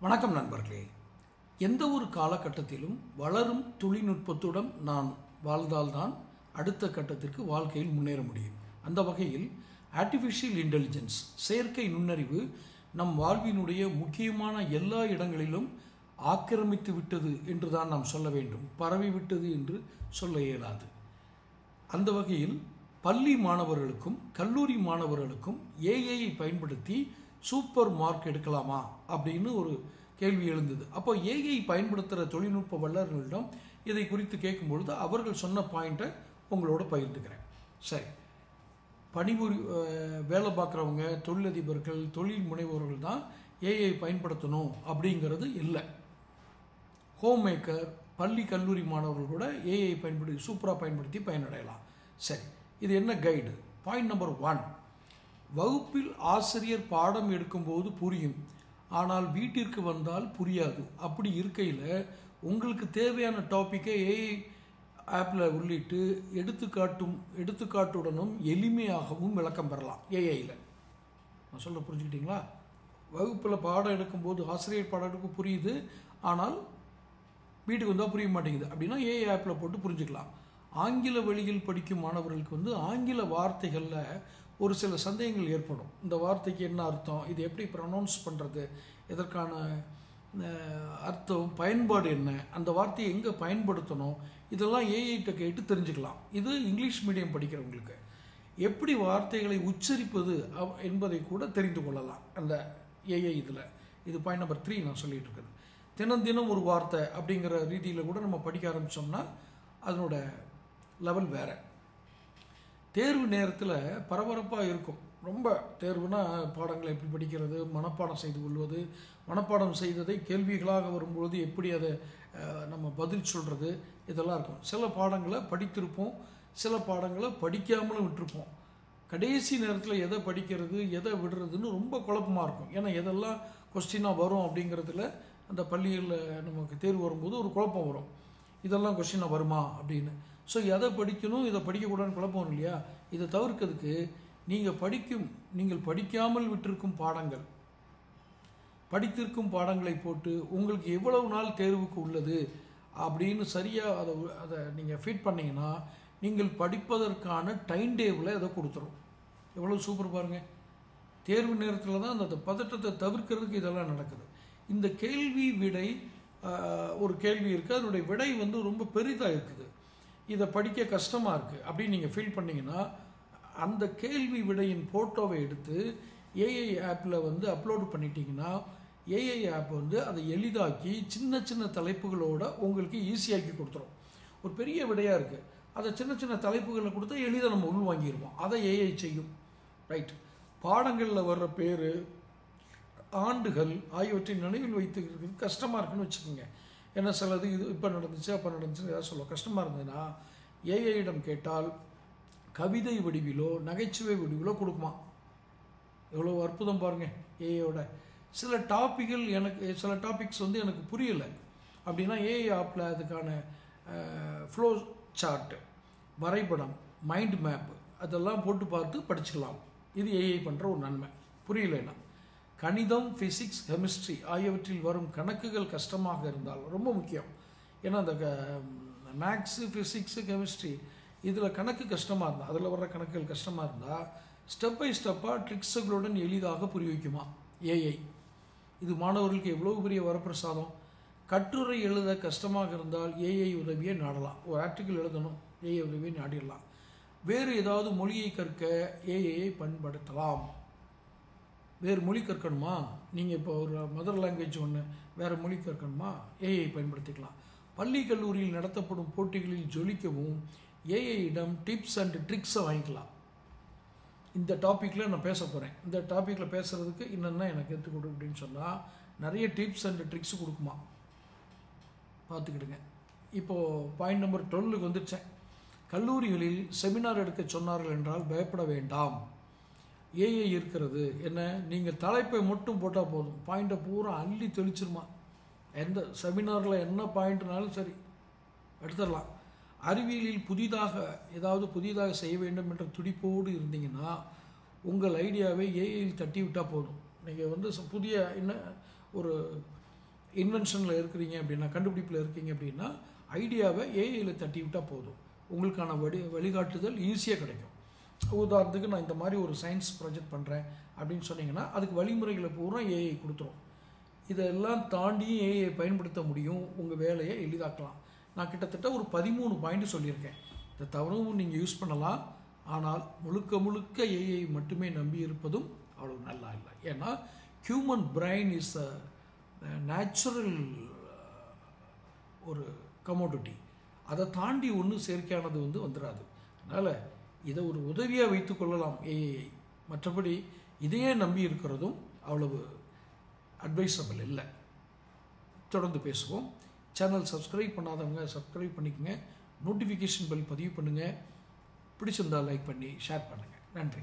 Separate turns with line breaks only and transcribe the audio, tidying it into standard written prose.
வணக்கம் நண்பர்களே. எந்த ஒரு காலகட்டத்திலும் வளரும் தொழில்நுட்பத்துடன் நான் வாழ்ந்தால்தான் அடுத்த கட்டத்திற்கு வாழ்க்கையில் முன்னேற முடியும். அந்த வகையில் ஆர்டிஃபிஷியல் இன்டெலிஜென்ஸ் செயற்கை நுண்ணறிவு நம் வாழ்வினுடைய முக்கியமான எல்லா இடங்களிலும் ஆக்கிரமித்து விட்டது என்று தான் நாம் சொல்ல வேண்டும். பரவி விட்டது என்று சொல்ல இயலாது. அந்த வகையில் பள்ளி மாணவர்களுக்கும் கல்லூரி மாணவர்களுக்கும் ஏஐயை பயன்படுத்தி சூப்பர் மார்க் எடுக்கலாமா அப்படின்னு ஒரு கேள்வி எழுந்தது. அப்போ ஏஐ பயன்படுத்துகிற தொழில்நுட்ப வல்லுநர்களிடம் இதை குறித்து கேட்கும்பொழுது அவர்கள் சொன்ன பாயிண்ட்டை உங்களோட பகிர்ந்துக்கிறேன். சரி, வேலை பார்க்குறவங்க, தொழிலதிபர்கள், தொழில் முனைவோர்கள் தான் ஏஐ பயன்படுத்தணும் அப்படிங்கிறது இல்லை. ஹோம் மேக்கர், பள்ளி கல்லூரி மாணவர்கள் கூட ஏஐ சூப்பராக பயன்படுத்தி பயனடையலாம். சரி, இது என்ன கைடு? பாயிண்ட் நம்பர் 1, வகுப்பில் ஆசிரியர் பாடம் எடுக்கும்போது புரியும், ஆனால் வீட்டிற்கு வந்தால் புரியாது. அப்படி இருக்கையில் உங்களுக்கு தேவையான டாப்பிக்கை ஏஐ ஆப்பில் உள்ளிட்டு எடுத்துக்காட்டுடனும் எளிமையாகவும் விளக்கம் பெறலாம் ஏஐயில். நான் சொல்ல புரிஞ்சுக்கிட்டீங்களா? வகுப்பில் பாடம் எடுக்கும்போது ஆசிரியர் பாடம் எடுக்க புரியுது, ஆனால் வீட்டுக்கு வந்தால் புரிய மாட்டேங்குது அப்படின்னா ஏஐ ஆப்பில் போட்டு புரிஞ்சுக்கலாம். ஆங்கில வழியில் படிக்கும் மாணவர்களுக்கு ஆங்கில வார்த்தைகளில் ஒரு சில சந்தேகங்கள் ஏற்படும். இந்த வார்த்தைக்கு என்ன அர்த்தம், இது எப்படி ப்ரொனவுன்ஸ் பண்ணுறது, இதற்கான அர்த்தம், பயன்பாடு என்ன, அந்த வார்த்தையை எங்கே பயன்படுத்தணும், இதெல்லாம் ஏஐட்ட கேட்டு தெரிஞ்சுக்கலாம். இது இங்கிலீஷ் மீடியம் படிக்கிறவங்களுக்கு எப்படி வார்த்தைகளை உச்சரிப்பது என்பதை கூட தெரிந்து கொள்ளலாம் அந்த ஏஐ இதில். இது பாயிண்ட் நம்பர் 3 நான் சொல்லிட்டு இருக்கிறது. தினம் ஒரு வார்த்தை அப்படிங்கிற ரீதியில் கூட நம்ம படிக்க ஆரம்பித்தோம்னா அதனோட லெவல் வேறு. தேர்வு நேரத்தில் பரபரப்பாக இருக்கும். ரொம்ப தேர்வுனா பாடங்களை எப்படி படிக்கிறது, மனப்பாடம் செய்து கொள்வது, மனப்பாடம் செய்ததை கேள்விகளாக வரும்பொழுது எப்படி அதை நம்ம பதில் சொல்கிறது, இதெல்லாம் இருக்கும். சில பாடங்களை படித்திருப்போம், சில பாடங்களை படிக்காமலும் விட்டுருப்போம். கடைசி நேரத்தில் எதை படிக்கிறது எதை விடுறதுன்னு ரொம்ப குழப்பமாக இருக்கும். ஏன்னா எதெல்லாம் கொஸ்டினாக வரும் அப்படிங்கிறதுல அந்த பள்ளிகளில் நமக்கு தேர்வு வரும்போது ஒரு குழப்பம் வரும். இதெல்லாம் கொஸ்டினாக வருமா அப்படின்னு. ஸோ எதை படிக்கணும் இதை படிக்கக்கூடாதுன்னு குழப்பம் வரும் இல்லையா? இதை தவிர்க்கிறதுக்கு நீங்கள் படிக்காமல் விட்டிருக்கும் பாடங்கள், படித்திருக்கும் பாடங்களை போட்டு உங்களுக்கு எவ்வளவு நாள் தேர்வுக்கு உள்ளது அப்படின்னு சரியாக அதை நீங்கள் ஃபீட் பண்ணிங்கன்னா நீங்கள் படிப்பதற்கான டைம் டேபிளை அதை கொடுத்துரும். எவ்வளோ சூப்பர் பாருங்கள். தேர்வு நேரத்தில் தான் அந்த பதட்டத்தை தவிர்க்கிறதுக்கு இதெல்லாம் நடக்குது. இந்த கேள்வி விடை ஒரு கேள்வி இருக்குது, அதனுடைய விடை ரொம்ப பெரிதாக இருக்குது, இதை படிக்க கஷ்டமாக இருக்குது அப்படின்னு நீங்கள் ஃபீல் பண்ணிங்கன்னா அந்த கேள்வி விடையின் ஃபோட்டோவை எடுத்து ஏஐ ஆப்பில் அப்லோடு பண்ணிட்டீங்கன்னா ஏஐ ஆப் அதை எளிதாக்கி சின்ன தலைப்புகளோட உங்களுக்கு ஈஸியாக்கி கொடுத்துரும். ஒரு பெரிய விடையாக இருக்குது, அதை சின்ன தலைப்புகளை கொடுத்தா எளிதாக நம்ம உள்வாங்கிடுவோம். அதை ஏஐ செய்யும். ரைட். பாடங்களில் வர்ற பேர், ஆண்டுகள் ஆகியவற்றை நினைவில் வைத்துக்கிறது கஷ்டமாக இருக்குன்னு வச்சுக்கோங்க. ஏன்னா சிலது இது இப்போ நடந்துச்சு அப்போ நடந்துச்சுன்னு ஏதாவது சொல்ல கஷ்டமாக இருந்ததுன்னா ஏஐயிடம் கேட்டால் கவிதை வடிவிலோ நகைச்சுவை வடிவிலோ கொடுக்குமா. எவ்வளோ அற்புதம் பாருங்கள் ஏஐயோட. சில டாபிக்ஸ் எனக்கு புரியலை அப்படின்னா ஏஐ ஆப்பில் அதுக்கான ஃப்ளோ சார்ட்டு, வரைபடம், மைண்ட் மேப் அதெல்லாம் போட்டு பார்த்து படிச்சுக்கலாம். இது ஏஐ பண்ணுற ஒரு நன்மை. புரியலைன்னா கணிதம், ஃபிசிக்ஸ், கெமிஸ்ட்ரி ஆகியவற்றில் வரும் கணக்குகள் கஷ்டமாக இருந்தால் ரொம்ப முக்கியம். ஏன்னா அந்த மேக்ஸு, ஃபிசிக்ஸு, கெமிஸ்ட்ரி இதில் கணக்கு கஷ்டமாக இருந்தால், அதில் வர்ற கணக்குகள் கஷ்டமாக இருந்தால் ஸ்டெப் பை ஸ்டெப்பாக ட்ரிக்ஸுகளுடன் எளிதாக புரிய வைக்குமா ஏஐ. இது மாணவர்களுக்கு எவ்வளோ பெரிய வரப்பிரசாதம். கட்டுரை எழுத கஷ்டமாக இருந்தால் ஏஐ உதவியை நாடலாம். ஒரு ஆர்டிக்கிள் எழுதணும், ஏஐ உதவியை நாடிடலாம். வேறு ஏதாவது மொழியை கற்க ஏஐயை பயன்படுத்தலாம். வேறு மொழி கற்கணுமா, நீங்கள் இப்போ ஒரு மதர் லாங்குவேஜ் வேறு மொழி கற்கணுமா, ஏஐ பயன்படுத்திக்கலாம். பள்ளி கல்லூரியில் நடத்தப்படும் போட்டிகளில் ஜொலிக்கவும் ஏஐயிடம் டிப்ஸ் அண்ட் ட்ரிக்ஸை வாங்கிக்கலாம். இந்த டாப்பிக்கில் நான் பேச போகிறேன், இந்த டாப்பிக்கில் பேசுகிறதுக்கு என்னென்னா எனக்கு எடுத்துக்கொடு அப்படின்னு சொன்னால் நிறைய டிப்ஸ் அண்ட் ட்ரிக்ஸ் கொடுக்குமா, பார்த்துக்கிடுங்க. இப்போது பாயிண்ட் நம்பர் 12க்கு வந்துடுச்சேன். கல்லூரிகளில் செமினார் எடுக்க சொன்னார்கள் என்றால் பயப்பட வேண்டாம். ஏஐ இருக்கிறது. என்ன, நீங்கள் தலைப்பை மட்டும் போட்டால் போதும், பாயிண்ட்டை பூரா அள்ளி தெளிச்சிருமா. எந்த செமினாரில் என்ன பாயிண்ட்னாலும் சரி எடுத்துடலாம். அறிவியலில் புதிதாக செய்ய வேண்டும் என்ற துடிப்போடு இருந்தீங்கன்னா உங்கள் ஐடியாவை ஏஐயில் தட்டி விட்டால் போதும். நீங்கள் புதிய என்ன ஒரு இன்வென்ஷனில் இருக்கிறீங்க அப்படின்னா, கண்டுபிடிப்பில் இருக்கீங்க அப்படின்னா, ஐடியாவை ஏஐயில் தட்டி விட்டால் போதும், உங்களுக்கான வழிகாட்டுதல் ஈஸியாக கிடைக்கும். உதாரணத்துக்கு நான் இந்த மாதிரி ஒரு சயின்ஸ் ப்ராஜெக்ட் பண்ணுறேன் அப்படின்னு சொன்னீங்கன்னா, அதுக்கு வழிமுறைகளை பூரா ஏஐ கொடுத்துரும். இதெல்லாம் தாண்டியும் ஏஐயை பயன்படுத்த முடியும், உங்கள் வேலையை எளிதாக்கலாம். நான் கிட்டத்தட்ட ஒரு 13 பாயிண்ட் சொல்லியிருக்கேன். இதை தவறும் நீங்கள் யூஸ் பண்ணலாம். ஆனால் முழுக்க முழுக்க ஏஐ மட்டுமே நம்பி இருப்பதும் அவ்வளோ நல்லா இல்லை. ஏன்னா human brain is a natural ஒரு கமோடிட்டி. அதை தாண்டி ஒன்று செயற்கையானது வந்துடாது. அதனால் இதை ஒரு உதவியாக வைத்து கொள்ளலாம் ஏஐ. மற்றபடி இதையே நம்பி இருக்கிறதும் அவ்வளவு அட்வைசபிள் இல்லை. தொடர்ந்து பேசுவோம். சேனல் சப்ஸ்கிரைப் பண்ணாதவங்க சப்ஸ்கிரைப் பண்ணிக்கோங்க. நோட்டிஃபிகேஷன் பெல் பதிவு பண்ணுங்கள். பிடிச்சிருந்தால் லைக் பண்ணி ஷேர் பண்ணுங்கள். நன்றி.